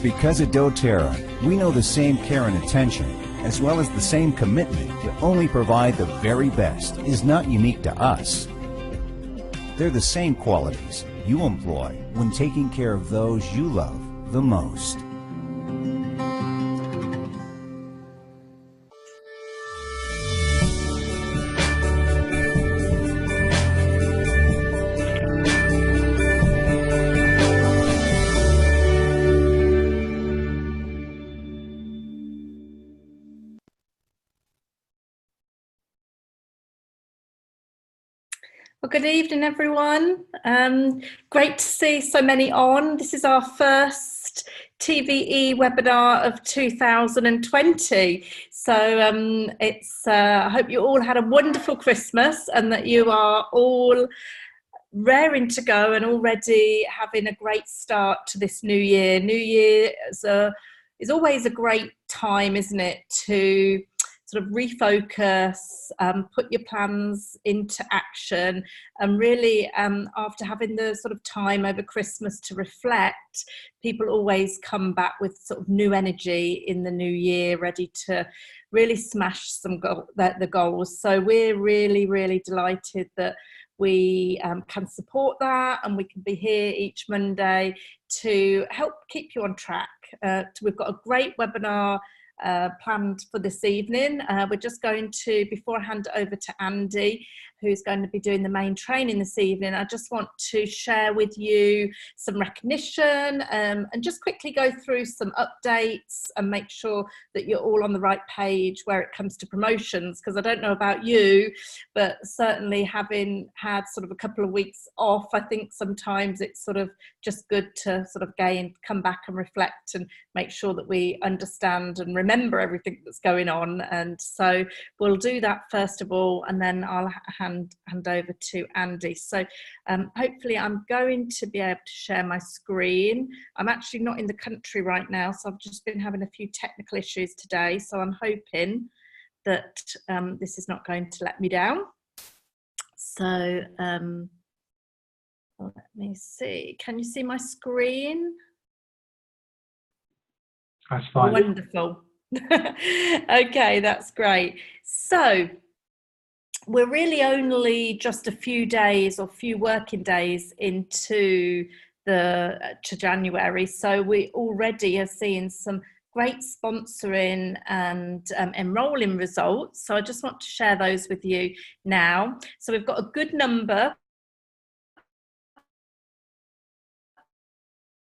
Because at doTERRA, we know the same care and attention, as well as the same commitment to only provide the very best, is not unique to us. They're the same qualities you employ when taking care of those you love the most. Well, good evening, everyone. Great to see so many on. This is our first TVE webinar of 2020. So I hope you all had a wonderful Christmas and that you are all raring to go and already having a great start to this new year. New Year is always a great time, isn't it, to sort of refocus, put your plans into action, and really after having the sort of time over Christmas to reflect, people always come back with sort of new energy in the new year, ready to really smash the goals. So we're really, really delighted that we can support that, and we can be here each Monday to help keep you on track. We've got a great webinar planned for this evening. We're just going to, before I hand it over to Andy, who's going to be doing the main training this evening, I just want to share with you some recognition and just quickly go through some updates and make sure that you're all on the right page where it comes to promotions, because I don't know about you, but certainly having had sort of a couple of weeks off, I think sometimes it's sort of just good to sort of come back and reflect and make sure that we understand and remember everything that's going on. And so we'll do that first of all, and then I'll hand over to Andy. So hopefully I'm going to be able to share my screen. I'm actually not in the country right now, so I've just been having a few technical issues today, so I'm hoping that this is not going to let me down. So let me see, can you see my screen? That's fine. Wonderful. Okay, that's great. So we're really only just a few days or few working days into January, so we already are seeing some great sponsoring and enrolling results. So I just want to share those with you now. So we've got a good number.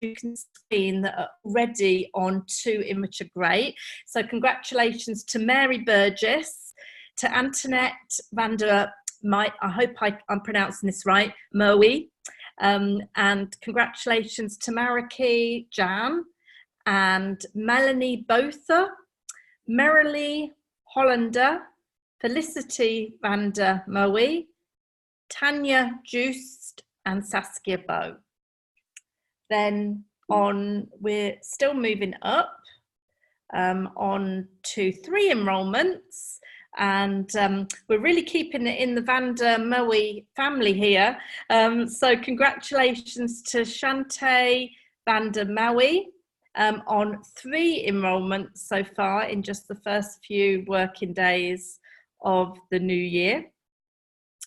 You can see that are already on to Immature Great. So congratulations to Mary Burgess, to Antoinette Vander, I hope I'm pronouncing this right, Moe, and congratulations to Mariki Jan, and Melanie Botha, Merrily Hollander, Felicity Vander Moe, Tanya Joost, and Saskia Bow. Then we're still moving up on to 3 enrolments, and we're really keeping it in the Vander Moe family here. So congratulations to Shante Vander Moe on 3 enrolments so far in just the first few working days of the new year.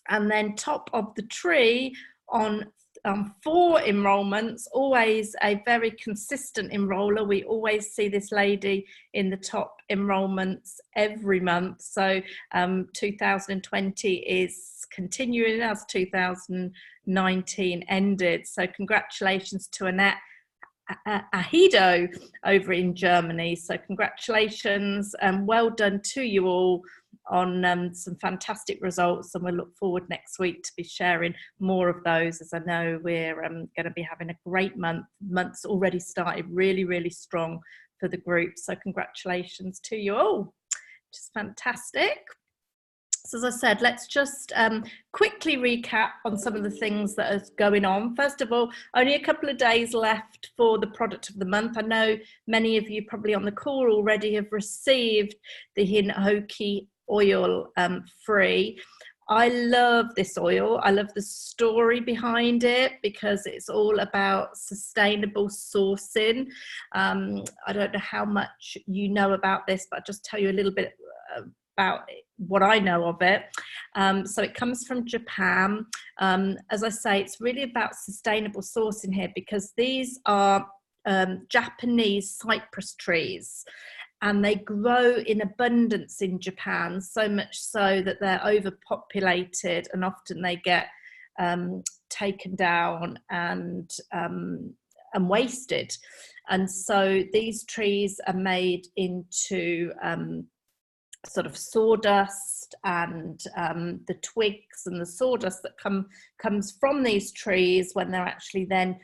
And then top of the tree on 4 enrolments, always a very consistent enroller. We always see this lady in the top enrolments every month. So 2020 is continuing as 2019 ended. So congratulations to Annette Ahido over in Germany. So congratulations and well done to you all on some fantastic results, and we'll look forward next week to be sharing more of those, as I know we're going to be having a great month's already started really, really strong for the group. So congratulations to you all, which is fantastic. So as I said, let's just quickly recap on some of the things that are going on. First of all, only a couple of days left for the product of the month. I know many of you probably on the call already have received the Hinhoki oil free. I love this oil. I love the story behind it because it's all about sustainable sourcing. I don't know how much you know about this, but I'll just tell you a little bit about what I know of it. So it comes from Japan. As I say, it's really about sustainable sourcing here because these are Japanese cypress trees, and they grow in abundance in Japan, so much so that they're overpopulated and often they get taken down and wasted. And so these trees are made into sort of sawdust, and the twigs and the sawdust that comes from these trees, when they're actually then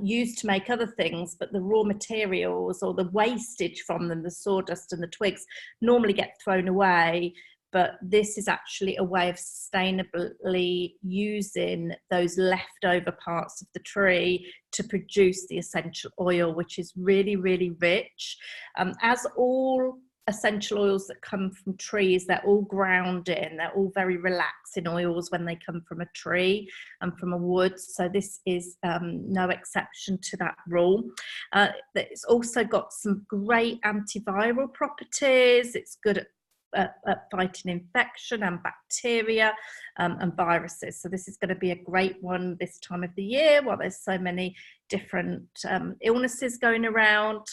used to make other things, but the raw materials or the wastage from them, the sawdust and the twigs, normally get thrown away. But this is actually a way of sustainably using those leftover parts of the tree to produce the essential oil, which is really, really rich. As all essential oils that come from trees, they're all ground in, they're all very relaxing oils when they come from a tree and from a wood. So this is no exception to that rule. It's also got some great antiviral properties. It's good at fighting infection and bacteria and viruses. So this is going to be a great one this time of the year while there's so many different illnesses going around.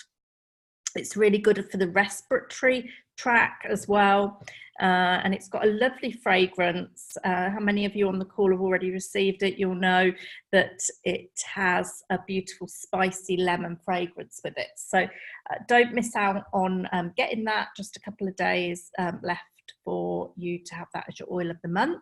It's really good for the respiratory tract as well. And it's got a lovely fragrance. How many of you on the call have already received it? You'll know that it has a beautiful spicy lemon fragrance with it. So don't miss out on getting that. Just a couple of days left for you to have that as your oil of the month.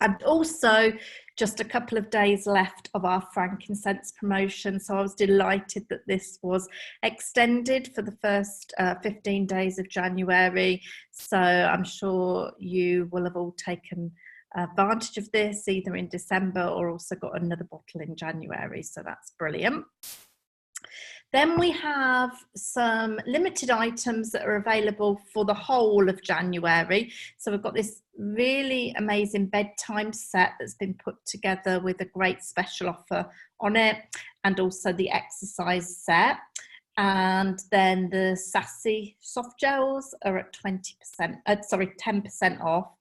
And also just a couple of days left of our frankincense promotion. So I was delighted that this was extended for the first 15 days of January. So I'm sure you will have all taken advantage of this either in December or also got another bottle in January. So that's brilliant. Then we have some limited items that are available for the whole of January. So we've got this really amazing bedtime set that's been put together with a great special offer on it, and also the exercise set. And then the Sassy soft gels are at 10% off.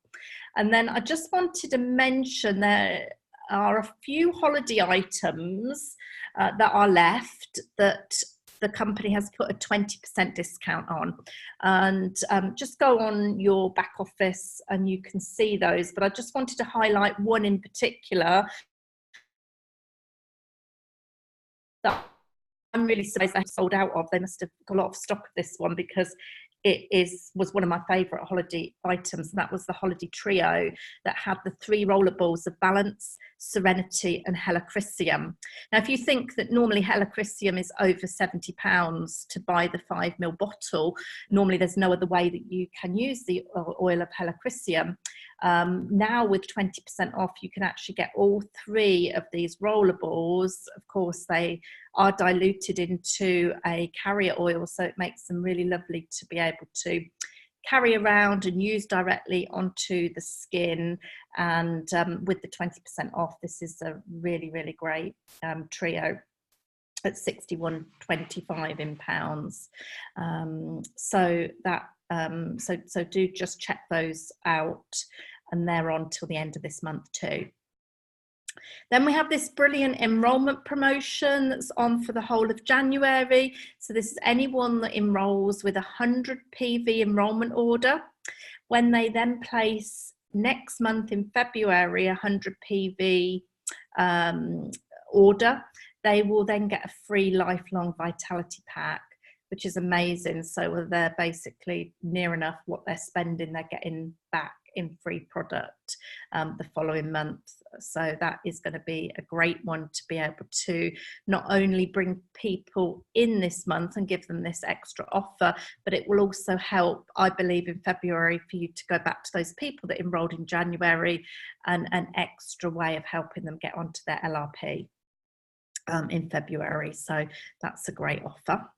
And then I just wanted to mention there are a few holiday items that are left that the company has put a 20% discount on. And just go on your back office and you can see those. But I just wanted to highlight one in particular that I'm really surprised they sold out of. They must have got a lot of stock of this one because it was one of my favourite holiday items, and that was the holiday trio that had the 3 rollerballs of Balance, Serenity and Helichrysum. Now, if you think that normally Helichrysum is over £70 to buy the 5ml bottle, normally there's no other way that you can use the oil of Helichrysum. Now with 20% off, you can actually get all 3 of these rollerballs. Of course, they are diluted into a carrier oil, so it makes them really lovely to be able to carry around and use directly onto the skin. And with the 20% off, this is a really, really great trio at £61.25 in pounds. So do just check those out, and they're on till the end of this month too. Then we have this brilliant enrolment promotion that's on for the whole of January. So this is anyone that enrolls with a 100 PV enrolment order. When they then place next month in February a 100 PV order, they will then get a free lifelong vitality pack, which is amazing. So they're basically near enough what they're spending, they're getting back in free product the following month. So that is going to be a great one to be able to not only bring people in this month and give them this extra offer, but it will also help, I believe, in February for you to go back to those people that enrolled in January, and an extra way of helping them get onto their LRP in February. So that's a great offer.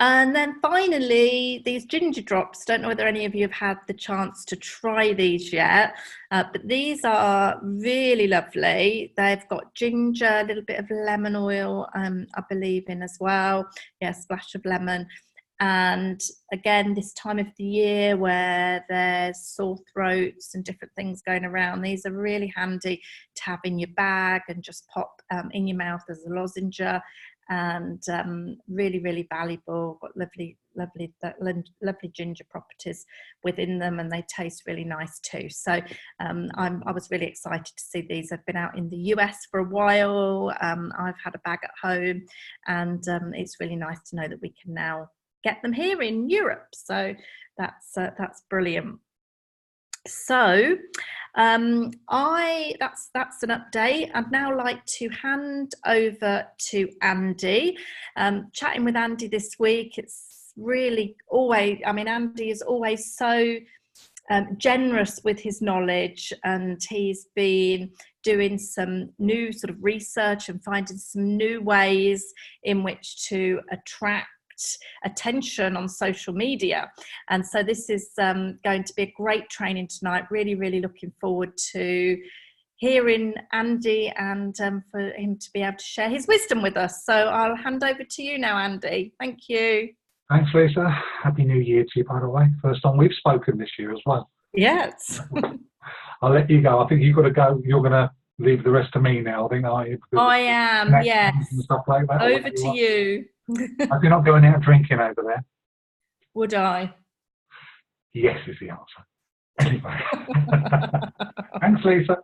And then finally, these ginger drops. Don't know whether any of you have had the chance to try these yet, but these are really lovely. They've got ginger, a little bit of lemon oil, I believe in as well. Yeah, a splash of lemon. And again, this time of the year where there's sore throats and different things going around, these are really handy to have in your bag and just pop in your mouth as a lozenge. And really, really valuable. Got lovely ginger properties within them, and they taste really nice too. So I was really excited to see these. I've been out in the US for a while. I've had a bag at home, and it's really nice to know that we can now get them here in Europe. So that's brilliant. So that's an update. I'd now like to hand over to Andy. Chatting with Andy this week, it's really always, I mean, Andy is always so generous with his knowledge, and he's been doing some new sort of research and finding some new ways in which to attract attention on social media. And so this is going to be a great training tonight. Really, really looking forward to hearing Andy and for him to be able to share his wisdom with us. So I'll hand over to you now, Andy. Thank you. Thanks, Lisa. Happy New Year to you, by the way. First time we've spoken this year as well. Yes. I'll let you go. I think you've got to go. You're going to leave the rest to me now, I think, are you? I am, yes. And stuff like that. Over to you. If you're not going out drinking over there. Would I? Yes is the answer. Anyway. Thanks, Lisa.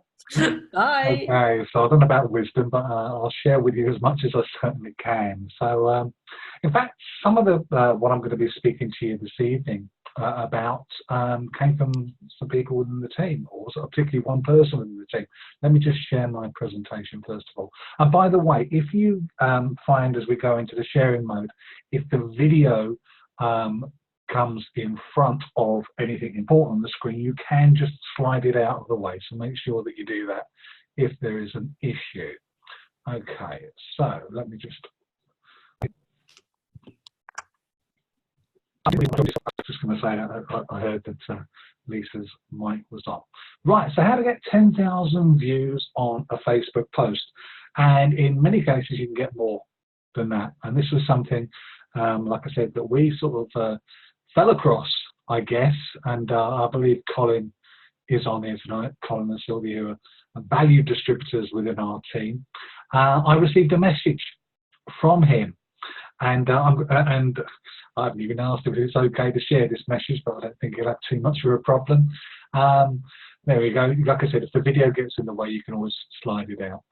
Bye. Okay, so I don't know about wisdom, but I'll share with you as much as I certainly can. So, in fact, some of the what I'm going to be speaking to you this evening about came from some people within the team, or particularly one person within the team. Let me just share my presentation first of all. And by the way, if you find as we go into the sharing mode, if the video comes in front of anything important on the screen, you can just slide it out of the way. So make sure that you do that if there is an issue. Okay, so let me just... I was just going to say that I heard that Lisa's mic was on. Right, so how to get 10,000 views on a Facebook post. And in many cases, you can get more than that. And this was something, like I said, that we sort of fell across, I guess, and I believe Colin is on here tonight. Colin and Sylvia are valued distributors within our team. I received a message from him, and I haven't even asked if it's okay to share this message, but I don't think it'll have too much of a problem. There we go. Like I said, if the video gets in the way, you can always slide it out.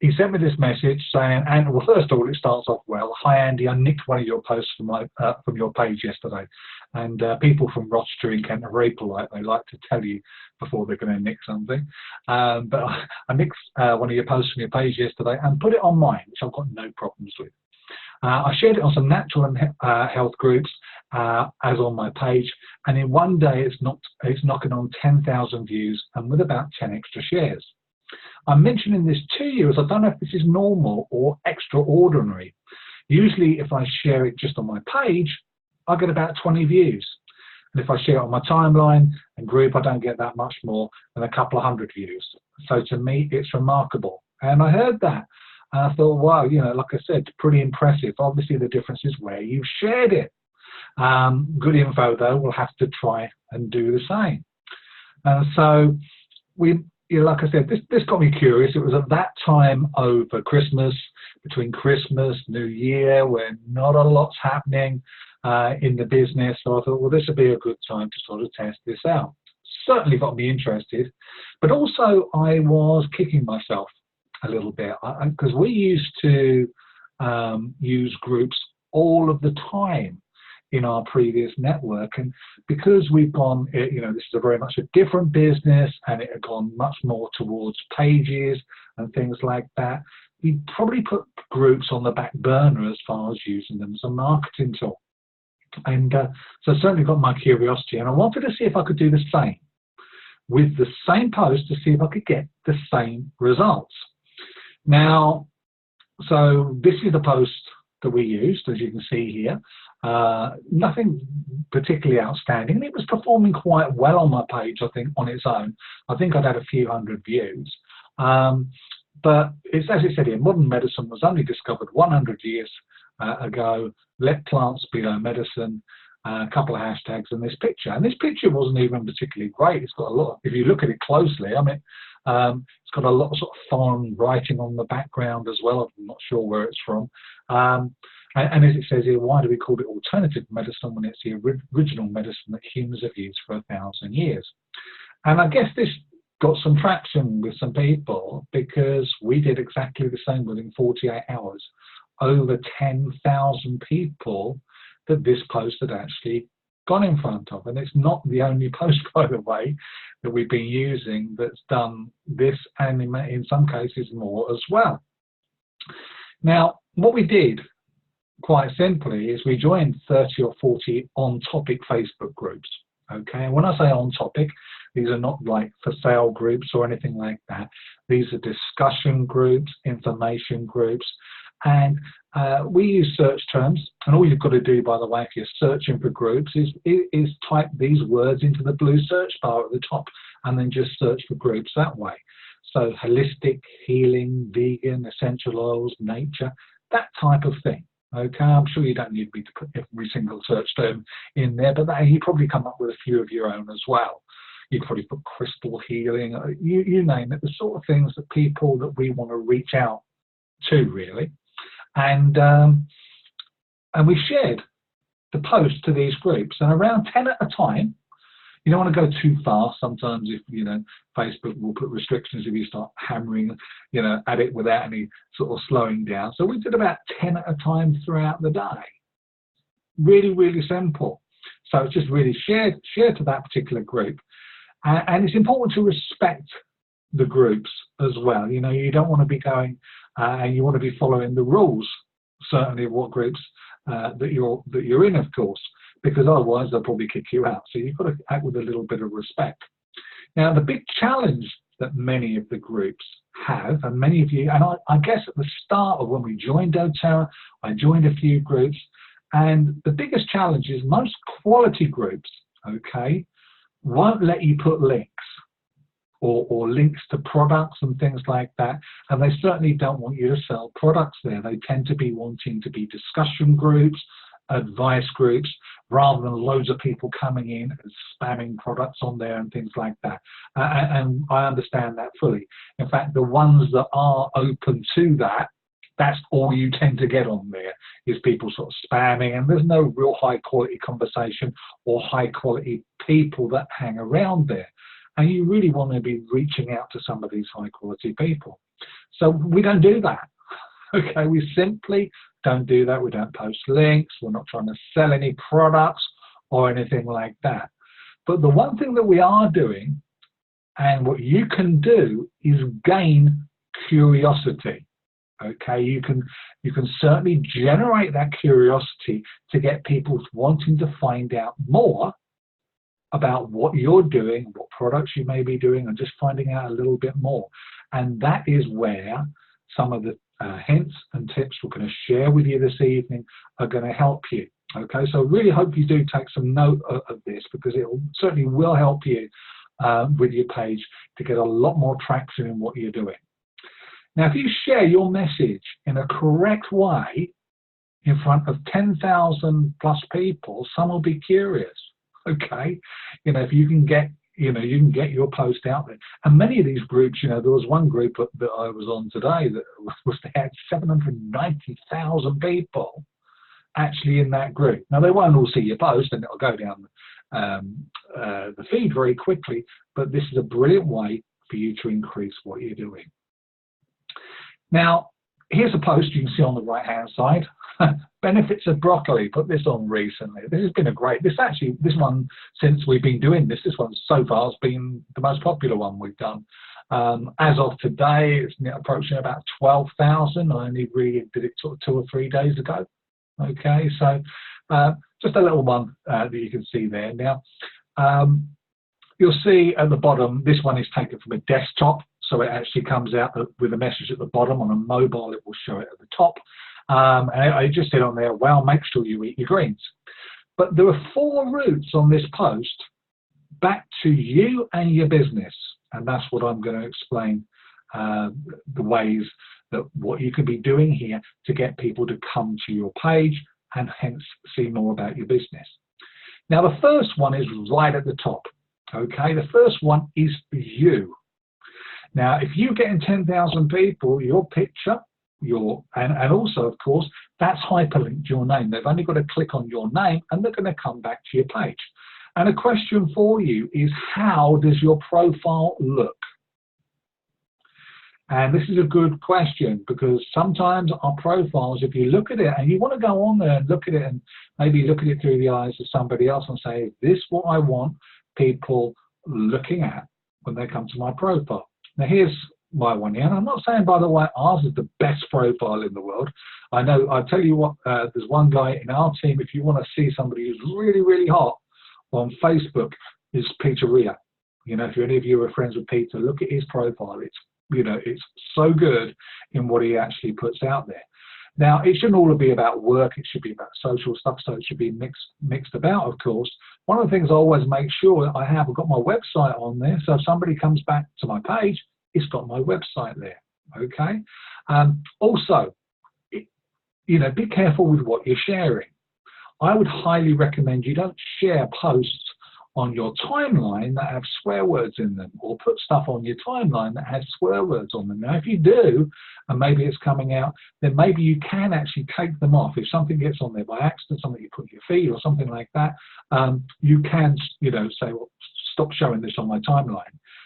He sent me this message saying, and well, first of all, it starts off well. Hi, Andy. I nicked one of your posts from your page yesterday, and people from Rochester in Kent are very polite. They like to tell you before they're going to nick something. But I nicked one of your posts from your page yesterday and put it on mine, which I've got no problems with. I shared it on some natural and health groups as on my page, and in one day it's knocking on 10,000 views and with about 10 extra shares. I'm mentioning this to you as I don't know if this is normal or extraordinary. Usually if I share it just on my page, I get about 20 views. And if I share it on my timeline and group, I don't get that much more than a couple of hundred views. So to me, it's remarkable. And I heard that. And I thought, wow, you know, like I said, pretty impressive. Obviously, the difference is where you've shared it. Good info, though, we'll have to try and do the same. So like I said, this got me curious. It was at that time over Christmas, between Christmas, New Year, where not a lot's happening in the business. So I thought, well, this would be a good time to sort of test this out. Certainly got me interested, but also I was kicking myself a little bit because we used to use groups all of the time in our previous network, and because we've gone, you know, this is a very much a different business and it had gone much more towards pages and things like that, we probably put groups on the back burner as far as using them as a marketing tool. And so I certainly got my curiosity, and I wanted to see if I could do the same with the same post to see if I could get the same results. Now, so this is the post that we used, as you can see here. Nothing particularly outstanding. It was performing quite well on my page, I think, on its own. I think I'd had a few hundred views. But it's, as it said here, modern medicine was only discovered 100 years ago. Let plants be our medicine. A couple of hashtags and this picture. And this picture wasn't even particularly great. It's got a lot, if you look at it closely, I mean, it's got a lot of sort of foreign writing on the background as well. I'm not sure where it's from. And as it says here, why do we call it alternative medicine when it's the original medicine that humans have used for 1,000 years? And I guess this got some traction with some people because we did exactly the same within 48 hours. Over 10,000 people that this post had actually gone in front of. And it's not the only post, by the way, that we've been using that's done this, and in some cases more as well. Now, what we did, quite simply, is we joined 30 or 40 on-topic Facebook groups. Okay, and when I say on-topic, these are not like for sale groups or anything like that. These are discussion groups, information groups, and we use search terms. And all you've got to do, by the way, if you're searching for groups, is type these words into the blue search bar at the top, and then just search for groups that way. So holistic, healing, vegan, essential oils, nature, that type of thing. Okay, I'm sure you don't need me to put every single search term in there, but you probably come up with a few of your own as well. You could probably put crystal healing, you name it, the sort of things that people that we want to reach out to, really. And we shared the post to these groups, and around 10 at a time. You don't want to go too fast. Sometimes, if you know, Facebook will put restrictions if you start hammering, you know, at it without any sort of slowing down. So we did about 10 at a time throughout the day. Really, really simple. So it's just really share to that particular group, and it's important to respect the groups as well. You know, you don't want to be going and you want to be following the rules, certainly of what groups that you're in, of course, because otherwise they'll probably kick you out. So you've got to act with a little bit of respect. Now, the big challenge that many of the groups have, and many of you, and I guess at the start of when we joined doTERRA, I joined a few groups, and the biggest challenge is most quality groups, okay, won't let you put links or links to products and things like that, and they certainly don't want you to sell products there. They tend to be wanting to be discussion groups, advice groups, rather than loads of people coming in and spamming products on there and things like that. And I understand that fully. In fact, the ones that are open to that, that's all you tend to get on there, is people sort of spamming, and there's no real high quality conversation or high quality people that hang around there. And you really want to be reaching out to some of these high quality people. So we don't do that. Okay, we simply don't do that. We don't post links. We're not trying to sell any products or anything like that. But the one thing that we are doing, and what you can do, is gain curiosity. Okay, you can certainly generate that curiosity to get people wanting to find out more about what you're doing, what products you may be doing, and just finding out a little bit more. And that is where some of the hints and tips we're going to share with you this evening are going to help you. Okay, so really hope you do take some note of this, because it certainly will help you with your page to get a lot more traction in what you're doing. Now, if you share your message in a correct way in front of 10,000 plus people, some will be curious. Okay, you know, if you can get, you know, you can get your post out there. And many of these groups, you know, there was one group that I was on today that they had 790,000 people actually in that group. Now, they won't all see your post, and it'll go down the feed very quickly, but this is a brilliant way for you to increase what you're doing. Now, here's a post you can see on the right hand side. Benefits of broccoli. Put this on recently. This has been a great, this one, since we've been doing this one so far has been the most popular one we've done. As of today, it's approaching about 12,000. I only really did it sort of 2 or 3 days ago. Okay, so just a little one that you can see there. Now, you'll see at the bottom, this one is taken from a desktop, so it actually comes out with a message at the bottom. On a mobile, it will show it at the top. And I just said on there, well, make sure you eat your greens. But there are 4 routes on this post back to you and your business. And that's what I'm going to explain, the ways that what you could be doing here to get people to come to your page and hence see more about your business. Now, the first one is right at the top. Okay, the first one is for you. Now, if you're getting 10,000 people, your picture, and also, of course, that's hyperlinked to your name. They've only got to click on your name and they're going to come back to your page. And a question for you is, how does your profile look? And this is a good question, because sometimes our profiles, if you look at it and you want to go on there and look at it and maybe look at it through the eyes of somebody else and say, is this what I want people looking at when they come to my profile? Now, here's my one here. And I'm not saying, by the way, ours is the best profile in the world. I know, I'll tell you what, there's one guy in our team, if you want to see somebody who's really, really hot on Facebook, is Peter Ria. You know, if any of you are friends with Peter, look at his profile. It's, you know, it's so good in what he actually puts out there. Now, it shouldn't all be about work. It should be about social stuff, so it should be mixed about, of course. One of the things I always make sure that I've got my website on there, so if somebody comes back to my page, it's got my website there, okay? Also, you know, be careful with what you're sharing. I would highly recommend you don't share posts on your timeline that have swear words in them, or put stuff on your timeline that has swear words on them. Now, if you do, and maybe it's coming out, then maybe you can actually take them off. If something gets on there by accident, something you put in your feed or something like that, you can, you know, say, well, stop showing this on my timeline.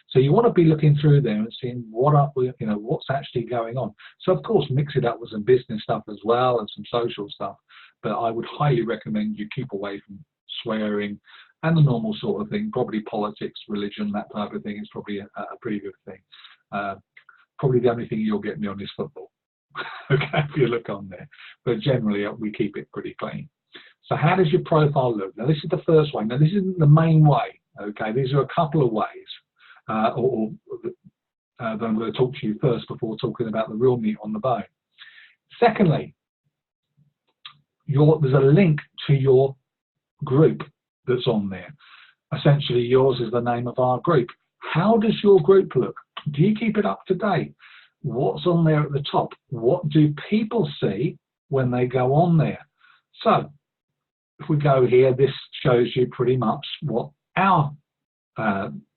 So you want to be looking through there and seeing what's actually going on. So of course, mix it up with some business stuff as well and some social stuff. But I would highly recommend you keep away from swearing and the normal sort of thing. Probably politics, religion, that type of thing is probably a pretty good thing. Probably the only thing you'll get me on is football. Okay, if you look on there. But generally, we keep it pretty clean. So how does your profile look? Now, this is the first way. Now, this isn't the main way. Okay, these are a couple of ways. That I'm going to talk to you first before talking about the real meat on the bone. Secondly, there's a link to your group that's on there. Essentially, yours is the name of our group. How does your group look? Do you keep it up to date? What's on there at the top? What do people see when they go on there? So, if we go here, this shows you pretty much what our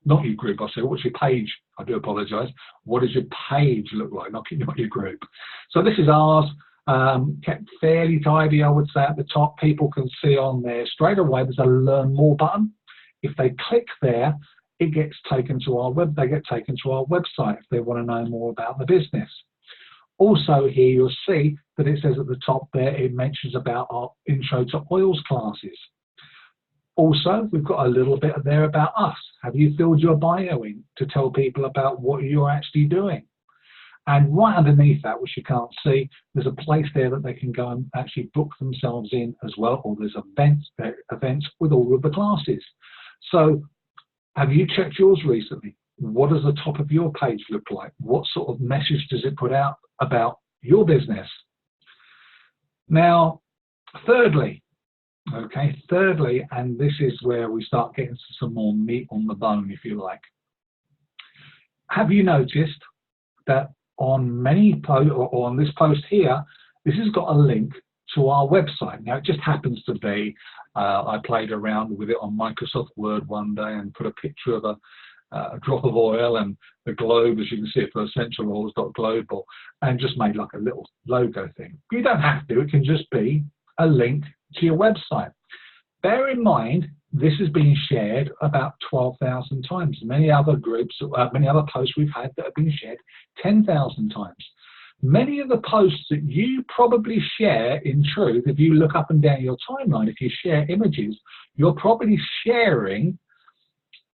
not your group, I say, what's your page? I do apologise. What does your page look like? Not your group. So this is ours, kept fairly tidy, I would say, at the top. People can see on there straight away there's a Learn More button. If they click there, it gets taken to our they get taken to our website if they want to know more about the business. Also here you'll see that it says at the top there, it mentions about our Intro to Oils classes. Also, we've got a little bit there about us. Have you filled your bio in to tell people about what you're actually doing? And right underneath that, which you can't see, there's a place there that they can go and actually book themselves in as well, or there's events with all of the classes. So have you checked yours recently? What does the top of your page look like? What sort of message does it put out about your business? Now, thirdly, and this is where we start getting some more meat on the bone, if you like. Have you noticed that on many posts, or on this post here, this has got a link to our website? Now, it just happens to be, I played around with it on Microsoft Word one day and put a picture of a drop of oil and the globe, as you can see it for essentialoils.global, and just made like a little logo thing. You don't have to, it can just be a link to your website. Bear in mind, this has been shared about 12,000 times. Many other groups, many other posts we've had that have been shared 10,000 times. Many of the posts that you probably share, in truth, if you look up and down your timeline, if you share images, you're probably sharing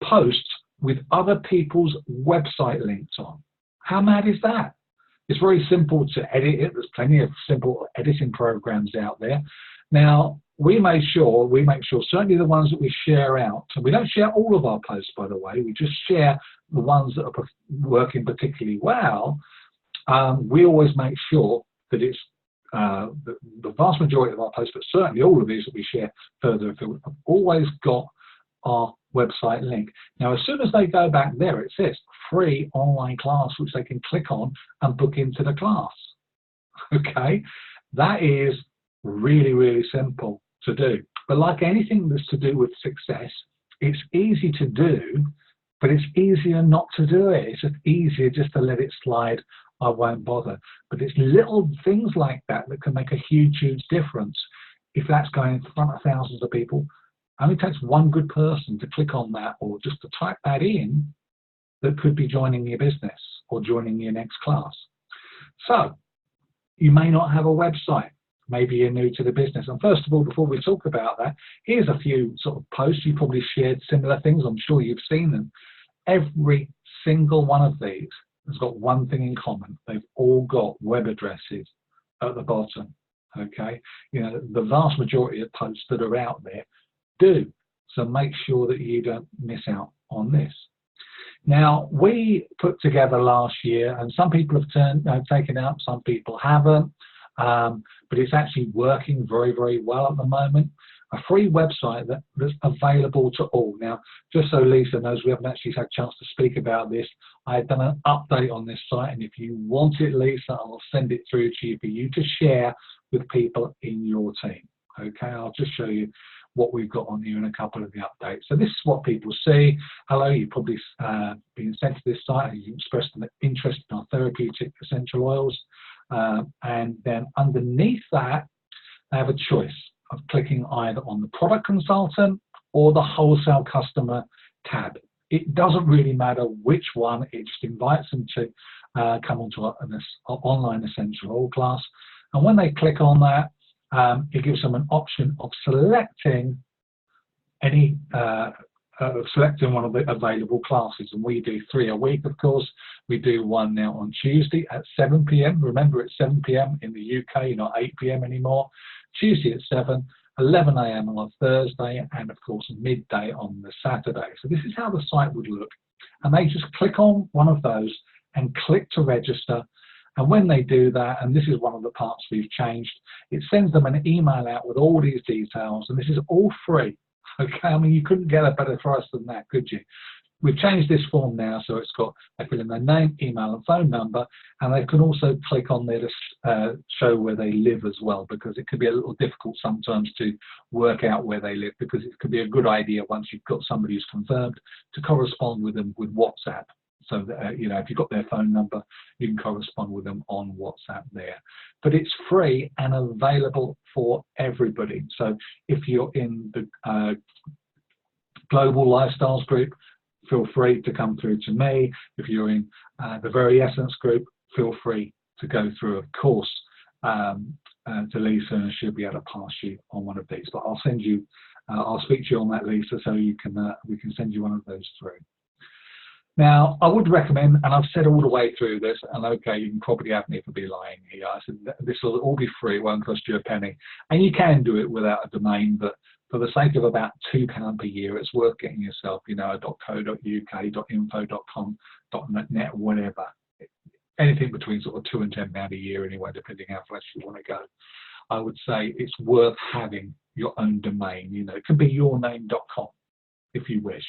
posts with other people's website links on. How mad is that? It's very simple to edit it. There's plenty of simple editing programs out there. Now, we make sure, certainly the ones that we share out, and we don't share all of our posts, by the way, we just share the ones that are working particularly well. We always make sure that it's the vast majority of our posts, but certainly all of these that we share further afield, have always got our website link. Now, as soon as they go back there, it says free online class, which they can click on and book into the class. Okay, that is really, really simple to do. But like anything that's to do with success, it's easy to do, but it's easier not to do it. It's just easier just to let it slide. I won't bother. But it's little things like that that can make a huge, huge difference. If that's going in front of thousands of people, it only takes one good person to click on that or just to type that in that could be joining your business or joining your next class. So you may not have a website. Maybe you're new to the business. And first of all, before we talk about that, here's a few sort of posts. You probably shared similar things. I'm sure you've seen them. Every single one of these has got one thing in common. They've all got web addresses at the bottom. Okay, you know, the vast majority of posts that are out there do. So make sure that you don't miss out on this. Now, we put together last year, and some people have taken it up, some people haven't, but it's actually working very, very well at the moment. A free website that's available to all. Now, just so Lisa knows, we haven't actually had a chance to speak about this. I had done an update on this site, and if you want it, Lisa, I'll send it through to you for you to share with people in your team. Okay, I'll just show you what we've got on here in a couple of the updates. So this is what people see. Hello, you've probably been sent to this site and you've expressed an interest in our therapeutic essential oils. And then underneath that, they have a choice of clicking either on the product consultant or the wholesale customer tab. It doesn't really matter which one, it just invites them to come onto an online essential oil class. And when they click on that, it gives them an option of selecting selecting one of the available classes, and we do 3 a week. Of course, we do one now on Tuesday at 7 p.m. Remember, it's 7 p.m. in the UK, not 8 p.m. anymore. Tuesday at 7, 11 a.m. on Thursday, and of course midday on the Saturday. So this is how the site would look, and they just click on one of those and click to register. And when they do that, and this is one of the parts we've changed, it sends them an email out with all these details, and this is all free. Okay, I mean, you couldn't get a better price than that, could you? We've changed this form now, so it's got, they fill in their name, email, and phone number, and they can also click on there to show where they live as well, because it could be a little difficult sometimes to work out where they live, because it could be a good idea once you've got somebody who's confirmed to correspond with them with WhatsApp. So that, you know, if you've got their phone number, you can correspond with them on WhatsApp there. But it's free and available for everybody. So if you're in the Global Lifestyles group, feel free to come through to me. If you're in the Very Essence group, feel free to go through, of course, to Lisa, and she'll be able to pass you on one of these. But I'll send you, I'll speak to you on that, Lisa, so you can we can send you one of those through. Now, I would recommend, and I've said all the way through this, and okay, you can probably have me for be lying here. I said this will all be free, it won't cost you a penny, and you can do it without a domain, but for the sake of about £2 per year, it's worth getting yourself, you know, a .co.uk, .info.com, .net, whatever. Anything between sort of £2 and £10 a year anyway, depending how fast you want to go. I would say it's worth having your own domain. You know, it could be yourname.com if you wish.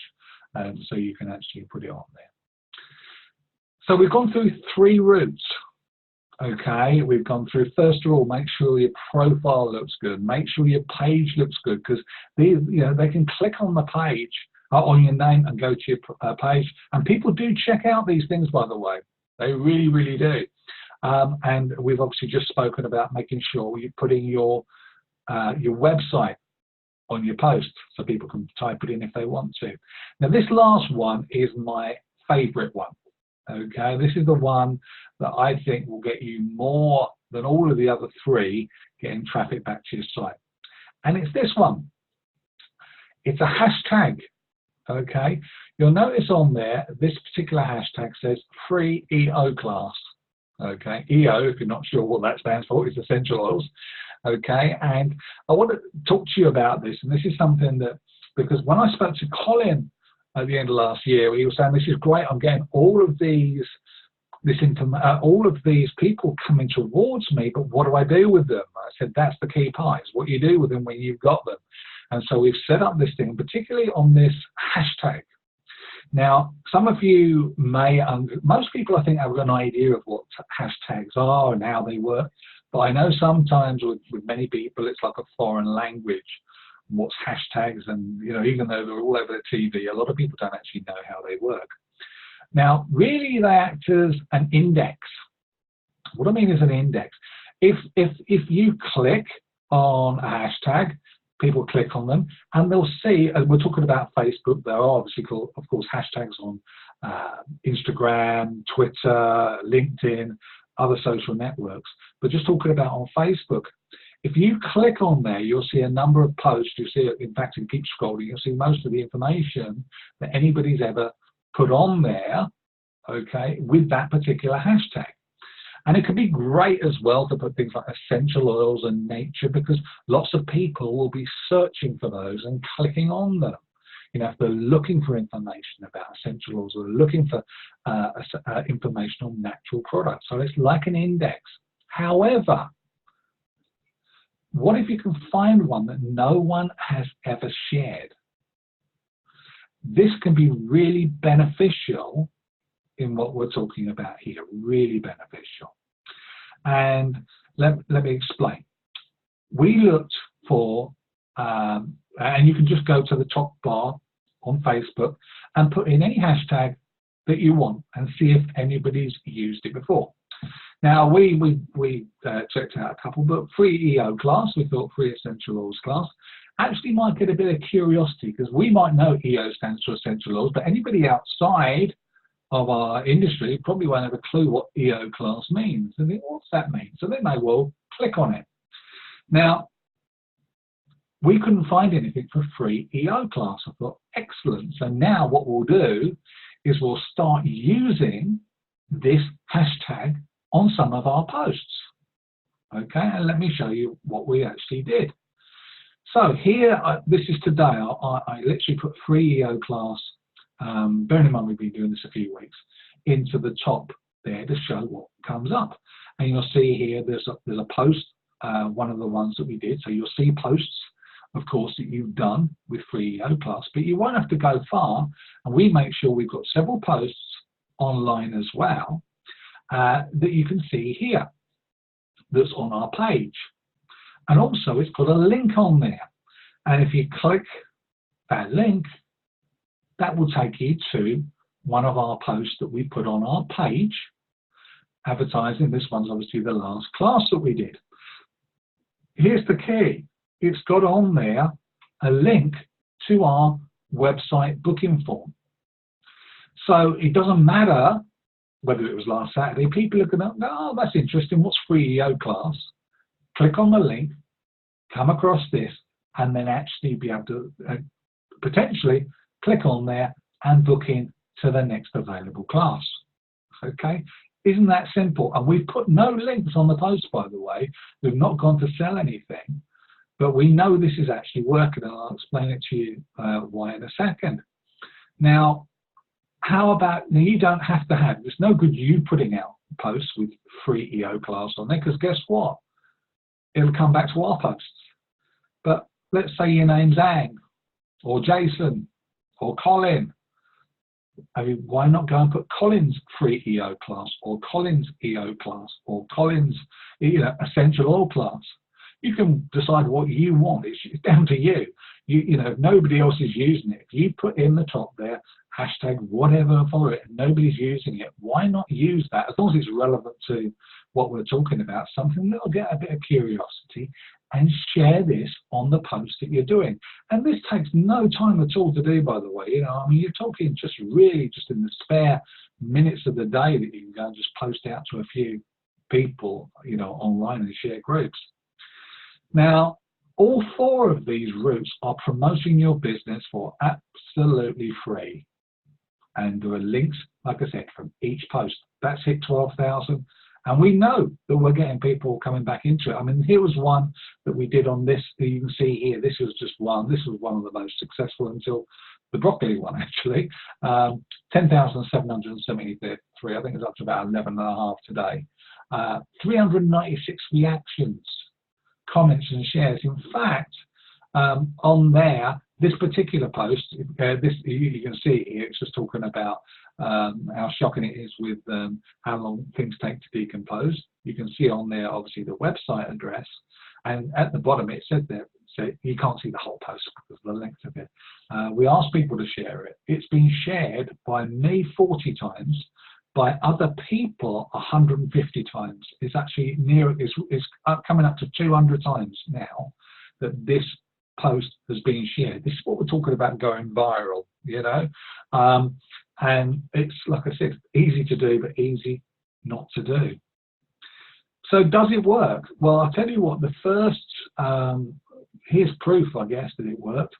So you can actually put it on there. So we've gone through 3 routes. Okay, we've gone through, first of all, make sure your profile looks good, make sure your page looks good, because you know, they can click on the page on your name and go to your page, and people do check out these things, by the way. They really, really do. And we've obviously just spoken about making sure you're putting your website on your post so people can type it in if they want to. Now this last one is my favorite one. Okay, this is the one that I think will get you more than all of the other 3 getting traffic back to your site, and it's this one. It's a hashtag. Okay, you'll notice on there this particular hashtag says free EO class. Okay, EO, if you're not sure what that stands for, is essential oils. Okay, and I want to talk to you about this, and this is something that, because when I spoke to Colin at the end of last year, he was saying, this is great, I'm getting all of these all of these people coming towards me, but what do I do with them? I said, that's the key part, is what you do with them when you've got them. And so we've set up this thing, particularly on this hashtag. Now, some of you most people I think have an idea of what hashtags are and how they work, but I know sometimes with many people it's like a foreign language, what's hashtags, and even though they're all over the TV, a lot of people don't actually know how they work. Now, really they act as an index. What I mean is an index. If you click on a hashtag, people click on them and they'll see, and we're talking about Facebook, there are obviously, of course, hashtags on Instagram, Twitter, LinkedIn, other social networks, but just talking about on Facebook, if you click on there, you'll see a number of posts. You'll see, in fact, if you keep scrolling, you'll see most of the information that anybody's ever put on there, okay, with that particular hashtag. And it can be great as well to put things like essential oils and nature, because lots of people will be searching for those and clicking on them. If they're looking for information about essential oils or looking for information on natural products. So it's like an index. However, what if you can find one that no one has ever shared? This can be really beneficial in what we're talking about here, really beneficial. And let me explain. We looked for, and you can just go to the top bar on Facebook and put in any hashtag that you want and see if anybody's used it before. Now, we checked out a couple, but free EO class, we thought free essential oils class, actually might get a bit of curiosity, because we might know EO stands for essential oils, but anybody outside of our industry probably won't have a clue what EO class means. And think, what's that mean? So they may well click on it. Now, we couldn't find anything for free EO class. I thought, excellent. So now what we'll do is we'll start using this hashtag on some of our posts. Okay, and let me show you what we actually did. So here, this is today, I literally put free EO class, bearing in mind we've been doing this a few weeks, into the top there to show what comes up. And you'll see here there's a post, one of the ones that we did. So you'll see posts, of course, that you've done with free EO class, but you won't have to go far. And we make sure we've got several posts online as well that you can see here that's on our page. And also it's got a link on there. And if you click that link, that will take you to one of our posts that we put on our page, advertising. This one's obviously the last class that we did. Here's the key. It's got on there a link to our website booking form. So it doesn't matter whether it was last Saturday, people are going to, oh, that's interesting, what's free EO class? Click on the link, come across this, and then actually be able to potentially click on there and book in to the next available class. Okay, isn't that simple? And we've put no links on the post, by the way. We've not gone to sell anything, but we know this is actually working, and I'll explain it to you why in a second. Now, how about, now you don't have to have, there's no good you putting out posts with free EO class on there, because guess what? It'll come back to our posts. But let's say your name's Ang, or Jason, or Colin. I mean, why not go and put Colin's free EO class, or Colin's EO class, or Colin's essential oil class? You can decide what you want. It's down to you. If nobody else is using it, if you put in the top there, hashtag whatever, follow it, and nobody's using it, why not use that? As long as it's relevant to what we're talking about, something that'll get a bit of curiosity, and share this on the post that you're doing. And this takes no time at all to do, by the way. I mean, you're talking just really just in the spare minutes of the day that you can go and just post out to a few people, online and share groups. Now, all 4 of these routes are promoting your business for absolutely free. And there are links, like I said, from each post. That's hit 12,000. And we know that we're getting people coming back into it. I mean, here was one that we did on this, that you can see here. This was just one. This was one of the most successful until the broccoli one actually, 10,773. I think it's up to about 11.5 today. 396 reactions, comments and shares. In fact, on there, this particular post, this you can see it here, it's just talking about how shocking it is with how long things take to decompose. You can see on there, obviously, the website address, and at the bottom it says there, so you can't see the whole post because of the length of it. We asked people to share it. It's been shared by me 40 times, by other people 150 times. It's actually it's coming up to 200 times now that this post has been shared. This is what we're talking about, going viral, you know. And it's, like I said, easy to do, but easy not to do. So does it work? Well, I'll tell you what, the first, here's proof, I guess, that it worked.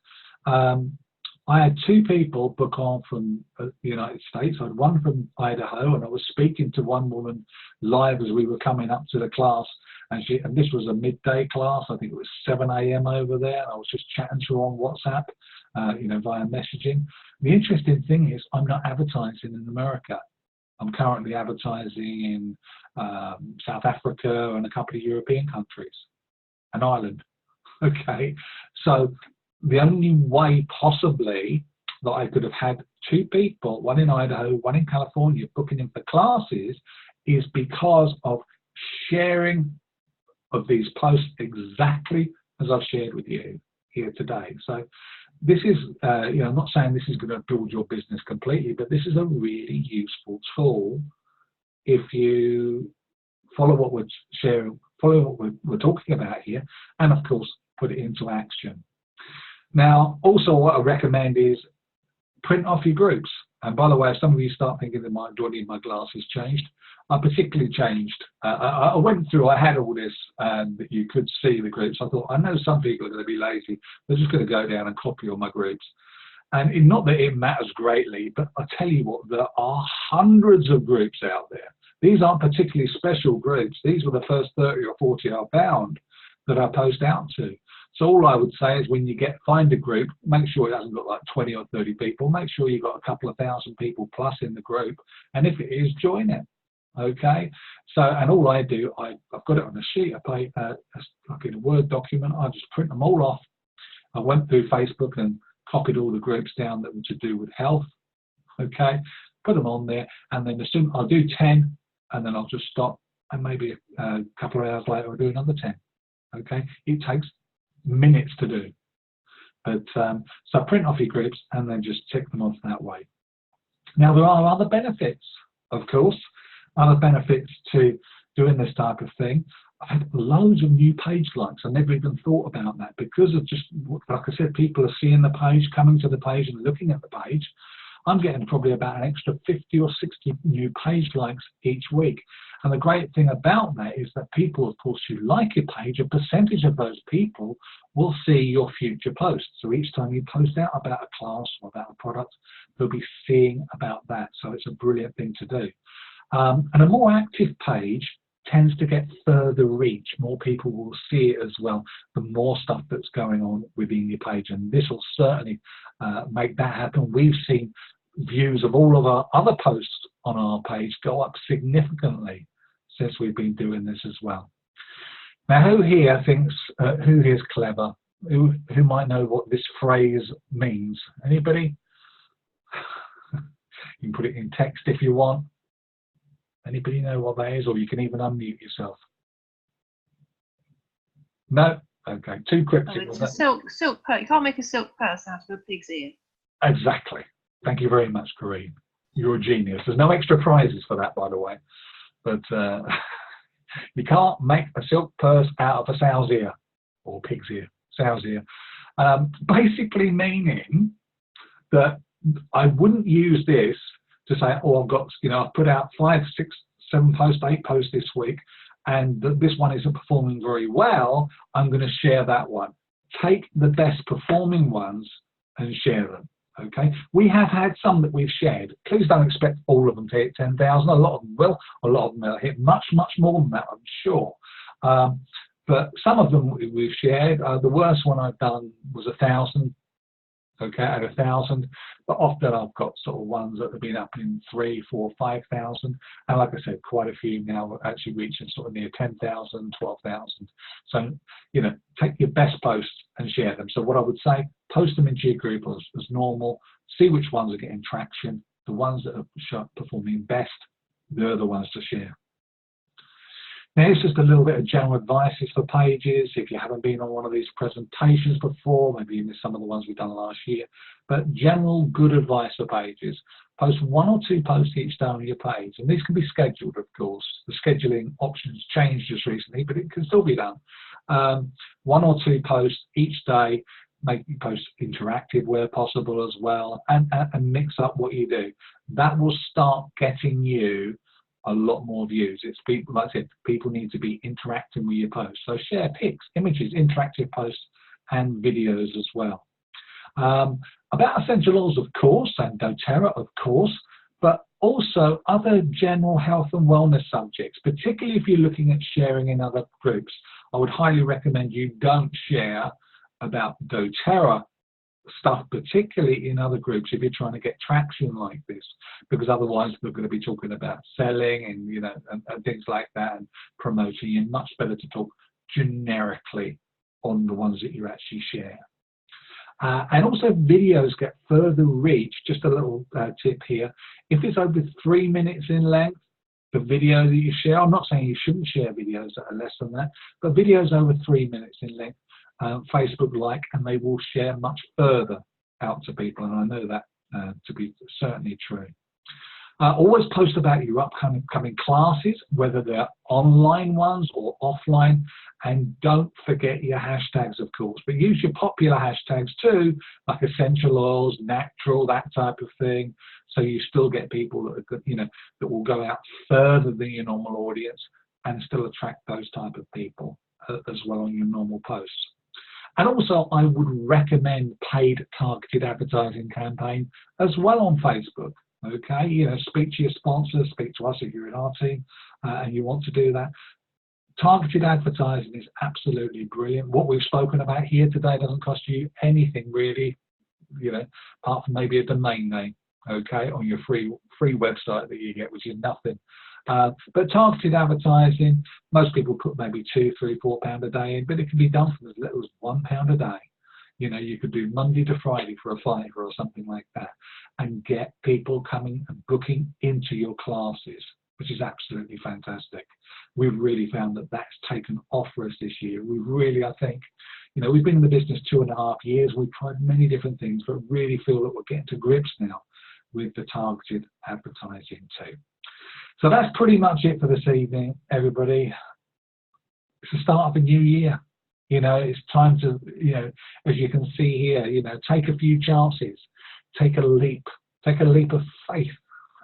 I had 2 people book on from the United States. I had one from Idaho, and I was speaking to one woman live as we were coming up to the class. And this was a midday class. I think it was 7 a.m. over there. And I was just chatting to her on WhatsApp, via messaging. The interesting thing is I'm not advertising in America. I'm currently advertising in South Africa and a couple of European countries, and Ireland. Okay, so the only way possibly that I could have had 2 people, one in Idaho, one in California, booking in for classes is because of sharing of these posts exactly as I've shared with you here today. So this is, I'm not saying this is going to build your business completely, but this is a really useful tool if you follow what we're sharing, follow what we're talking about here, and of course, put it into action. Now, also what I recommend is print off your groups. And by the way, if some of you start thinking that do I need my glasses changed? I particularly changed. I went through, I had all this, that you could see the groups. I thought, I know some people are going to be lazy. They're just going to go down and copy all my groups. And not that it matters greatly, but I tell you what, there are hundreds of groups out there. These aren't particularly special groups. These were the first 30 or 40 I found that I post out to. So all I would say is when you find a group, make sure it hasn't got like 20 or 30 people. Make sure you've got a couple of thousand people plus in the group. And if it is, join it. Okay. So, and all I do, I've got it on a sheet of paper, like in a Word document. I just print them all off. I went through Facebook and copied all the groups down that were to do with health. Okay. Put them on there. And then I'll do 10 and then I'll just stop. And maybe a couple of hours later, I'll do another 10. Okay. It takes minutes to do, but so print off your groups and then just tick them off that way. Now there are other benefits, of course, other benefits to doing this type of thing. I've had loads of new page likes. I never even thought about that because of just, like I said, people are seeing the page, coming to the page and looking at the page. I'm getting probably about an extra 50 or 60 new page likes each week. And the great thing about that is that people, of course, who like your page, a percentage of those people will see your future posts. So each time you post out about a class or about a product, they'll be seeing about that. So it's a brilliant thing to do. And a more active page tends to get further reach. More people will see it as well, the more stuff that's going on within your page. And this will certainly make that happen. We've seen views of all of our other posts on our page go up significantly since we've been doing this as well. Now, who here thinks, who here's clever? Who might know what this phrase means? Anybody? You can put it in text if you want. Anybody know what that is? Or you can even unmute yourself. No? Okay, too cryptic. Oh, it's a silk purse. You can't make a silk purse out of a pig's ear. Exactly. Thank you very much, Corinne. You're a genius. There's no extra prizes for that, by the way. But you can't make a silk purse out of a sow's ear or pig's ear, sow's ear. Basically meaning that I wouldn't use this to say, oh, I've got, I've put out 5, 6, 7 posts, 8 posts this week, and this one isn't performing very well. I'm going to share that one. Take the best performing ones and share them. Okay, we have had some that we've shared. Please don't expect all of them to hit 10,000. A lot of them will. A lot of them will hit much, much more than that, I'm sure. But some of them we've shared. The worst one I've done was 1,000. okay, at 1,000, but often I've got sort of ones that have been up in 3, 4, 5,000, and like I said, quite a few now are actually reaching sort of near 10,000, 12,000. So, you know, take your best posts and share them. So what I would say, post them into your group as normal, see which ones are getting traction. The ones that are performing best, they're the ones to share. Now, it's just a little bit of general advice for pages. If you haven't been on one of these presentations before, maybe you missed some of the ones we've done last year, but general good advice for pages. Post 1 or 2 posts each day on your page, and these can be scheduled, of course. The scheduling options changed just recently, but it can still be done. 1 or 2 posts each day. Make your posts interactive where possible as well, and mix up what you do. That will start getting you a lot more views. It's people, like I said, people need to be interacting with your posts. So share pics, images, interactive posts, and videos as well. About essential oils, of course, and doTERRA, of course, but also other general health and wellness subjects, particularly if you're looking at sharing in other groups. I would highly recommend you don't share about doTERRA stuff, particularly in other groups, if you're trying to get traction like this, because otherwise we're going to be talking about selling and, you know, and things like that, and promoting. You're much better to talk generically on the ones that you actually share. And also videos get further reach. Just a little tip here: if it's over 3 minutes in length, the video that you share, I'm not saying you shouldn't share videos that are less than that, but videos over 3 minutes in length, Facebook like, and they will share much further out to people, and I know that to be certainly true. Always post about your upcoming classes, whether they're online ones or offline, and don't forget your hashtags, of course, but use your popular hashtags too, like essential oils, natural, that type of thing, so you still get people that are good, you know, that will go out further than your normal audience and still attract those type of people as well on your normal posts. And also, I would recommend paid targeted advertising campaign as well on Facebook. Okay, you know, speak to your sponsors, speak to us if you're in our team and you want to do that. Targeted advertising is absolutely brilliant. What we've spoken about here today doesn't cost you anything really, you know, apart from maybe a domain name, okay, on your free website that you get, which is nothing. But targeted advertising, most people put maybe £2, £3, £4 a day in, but it can be done for as little as £1 a day. You know, you could do Monday to Friday for a £5 or something like that, and get people coming and booking into your classes, which is absolutely fantastic. We've really found that that's taken off for us this year. We've really, I think, you know, we've been in the business 2.5 years. We've tried many different things, but really feel that we're getting to grips now with the targeted advertising too. So that's pretty much it for this evening, everybody. It's the start of a new year. You know, it's time to, you know, as you can see here, you know, take a few chances, take a leap of faith,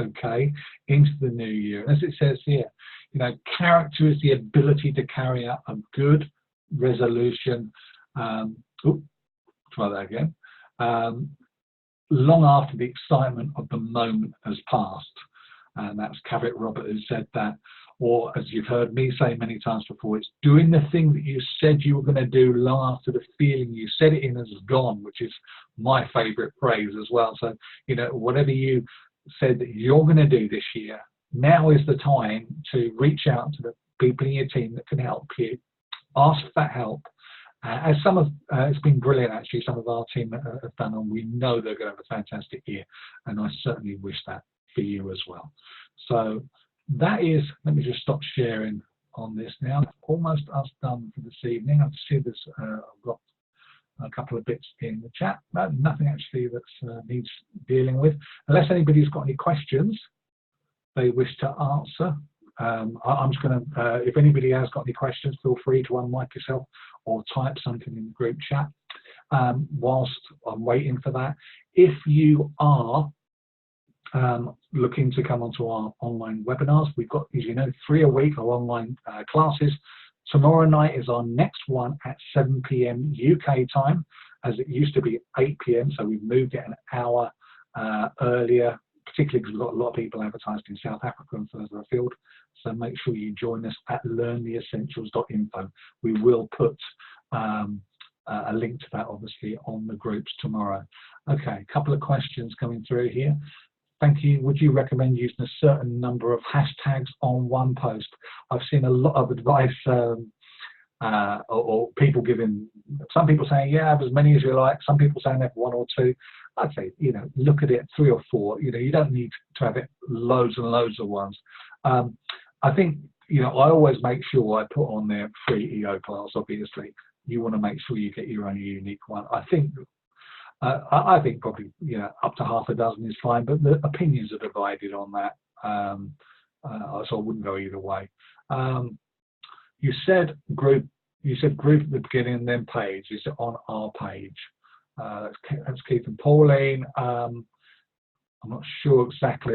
okay, into the new year. And as it says here, you know, character is the ability to carry out a good resolution. Try that again. Long after the excitement of the moment has passed. And that's Cavett Robert who said that. Or as you've heard me say many times before, it's doing the thing that you said you were going to do long after the feeling you said it in has gone, which is my favorite phrase as well. So, you know, whatever you said that you're going to do this year, now is the time to reach out to the people in your team that can help you. Ask for that help. As some of, it's been brilliant actually, some of our team have done, and we know they're going to have a fantastic year, and I certainly wish that for you as well. So that is, let me just stop sharing on this now. Almost us done for this evening. I see this, I've got a couple of bits in the chat, but nothing actually that needs dealing with. Unless anybody's got any questions they wish to answer. I'm just going to, if anybody has got any questions, feel free to unmic yourself or type something in the group chat whilst I'm waiting for that. If you are looking to come onto our online webinars, we've got, as you know, 3 a week of online classes. Tomorrow night is our next one at 7 p.m. UK time, as it used to be 8 p.m. So we've moved it an hour earlier, particularly because we've got a lot of people advertised in South Africa and further afield. So make sure you join us at learntheessentials.info. We will put a link to that obviously on the groups tomorrow. Okay, a couple of questions coming through here. Thank you. Would you recommend using a certain number of hashtags on one post? I've seen a lot of advice or people giving, some people saying, yeah, have as many as you like. Some people saying have one or two. I'd say, you know, look at it 3 or 4. You know, you don't need to have it loads and loads of ones. I think, you know, I always make sure I put on there free EO class, obviously. You want to make sure you get your own unique one. I think probably, you know, up to half a dozen is fine, but the opinions are divided on that. So I wouldn't go either way. You said group at the beginning and then page. Is it on our page? That's Keith and Pauline. I'm not sure exactly.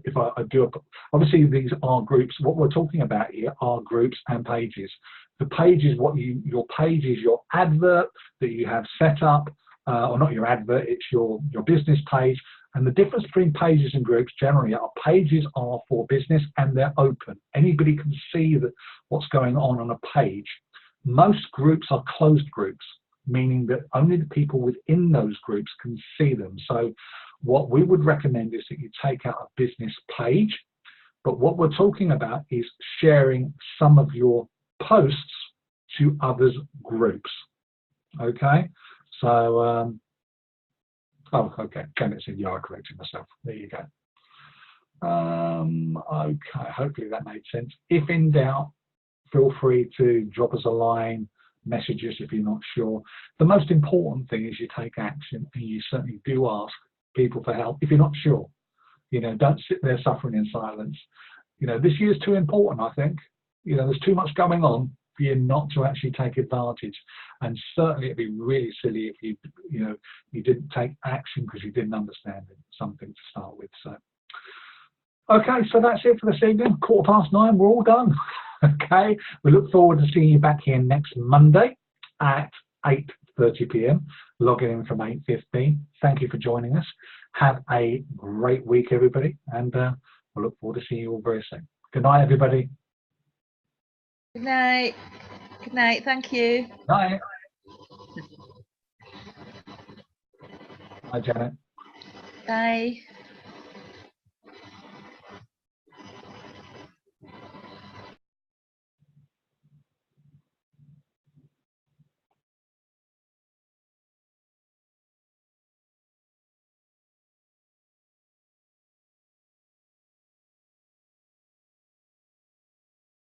If I do, obviously these are groups. What we're talking about here are groups and pages. The page is your page is your advert that you have set up, or not your advert. It's your business page. And the difference between pages and groups generally are pages are for business and they're open. Anybody can see what's going on a page. Most groups are closed groups, meaning that only the people within those groups can see them. So what we would recommend is that you take out a business page, but what we're talking about is sharing some of your posts to others' groups. Okay, so oh, okay, Janet said, yeah, I corrected myself. There you go. Okay, hopefully that made sense. If in doubt, feel free to drop us a line, message us if you're not sure. The most important thing is you take action, and you certainly do ask people for help if you're not sure. You know, don't sit there suffering in silence. You know, this year's too important, I think. You know, there's too much going on for you not to actually take advantage. And certainly it'd be really silly if you didn't take action because you didn't understand something to start with. So, okay, so that's it for this evening. 9:15, we're all done. Okay, we look forward to seeing you back here next Monday at 8:30 p.m. logging in from 8:15. Thank you for joining us. Have a great week, everybody, and we'll look forward to seeing you all very soon. Good night, everybody. Good night. Good night. Thank you. Night. Hi, Janet. Bye.